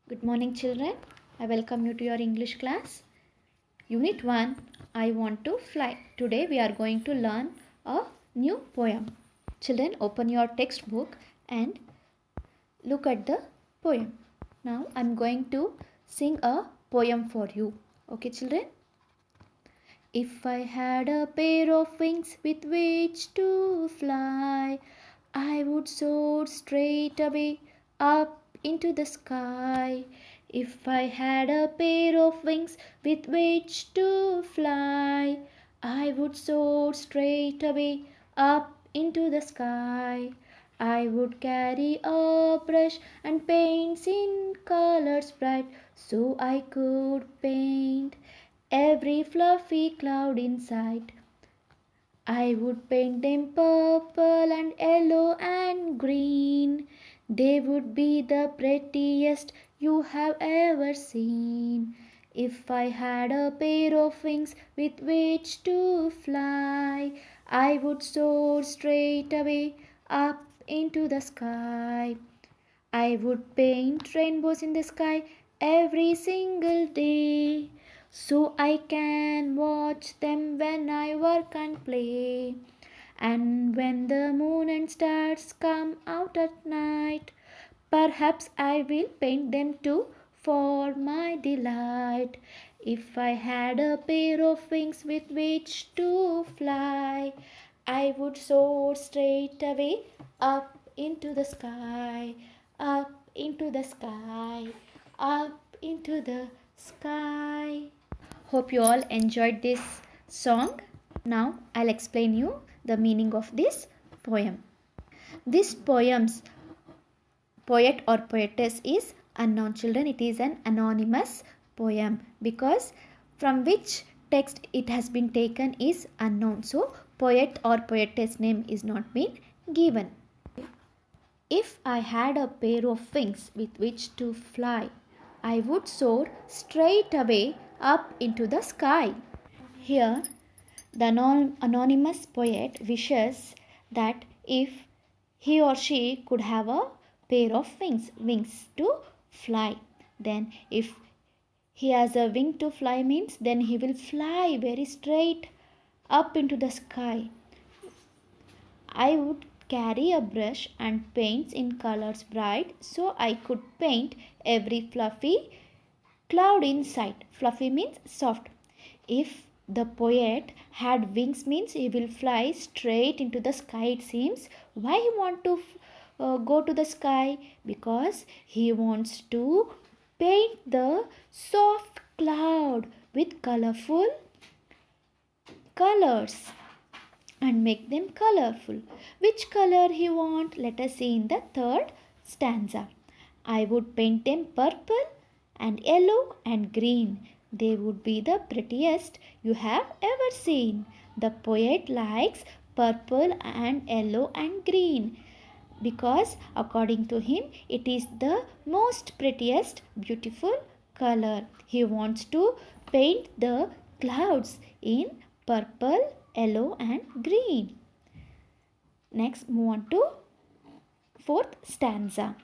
Good morning, children. I welcome you to your English class. Unit 1, I want to fly. Today we are going to learn a new poem. Children, open your textbook and look at the poem. Now I am going to sing a poem for you. Okay, children? If I had a pair of wings with which to fly, I would soar straight away up into the sky. If I had a pair of wings with which to fly, I would soar straight away up into the sky. I would carry a brush and paints in colors bright, so I could paint every fluffy cloud in sight. I would paint them purple and yellow and green. They would be the prettiest you have ever seen. If I had a pair of wings with which to fly, I would soar straight away up into the sky. I would paint rainbows in the sky every single day, so I can watch them when I work and play. And when the moon and stars come out at night, perhaps I will paint them too for my delight. If I had a pair of wings with which to fly, I would soar straight away up into the sky, up into the sky, up into the sky. Hope you all enjoyed this song. Now I'll explain you the meaning of this poem. This poem's poet or poetess is unknown, children. It is an anonymous poem because from which text it has been taken is unknown. So poet or poetess name is not been given. If I had a pair of wings with which to fly, I would soar straight away up into the sky. Here, the anonymous poet wishes that if he or she could have a pair of wings to fly, then if he has a wing to fly means then he will fly very straight up into the sky. I would carry a brush and paints in colors bright, so I could paint every fluffy cloud in sight. Fluffy means soft. If the poet had wings means he will fly straight into the sky, it seems. Why he want to go to the sky? Because he wants to paint the soft cloud with colorful colors and make them colorful. Which color he want? Let us see in the third stanza. I would paint them purple and yellow and green. They would be the prettiest you have ever seen. The poet likes purple and yellow and green because according to him it is the most prettiest beautiful color. He wants to paint the clouds in purple, yellow and green. Next move on to fourth stanza.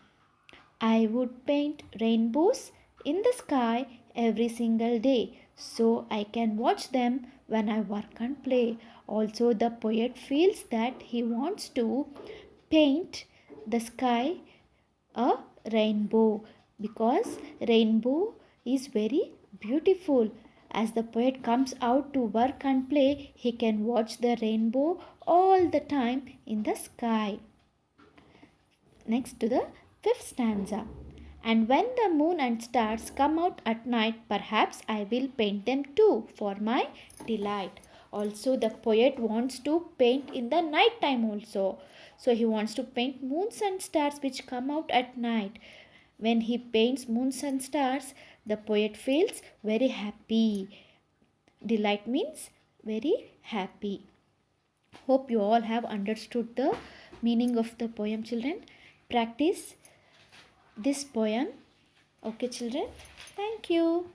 I would paint rainbows in the sky every single day, so I can watch them when I work and play. Also, the poet feels that he wants to paint the sky a rainbow because rainbow is very beautiful. As the poet comes out to work and play, he can watch the rainbow all the time in the sky. Next to the fifth stanza. And when the moon and stars come out at night, perhaps I will paint them too for my delight. Also, the poet wants to paint in the night time also. So, he wants to paint moons and stars which come out at night. When he paints moons and stars, the poet feels very happy. Delight means very happy. Hope you all have understood the meaning of the poem, children. Practice this poem. Okay, children. Thank you.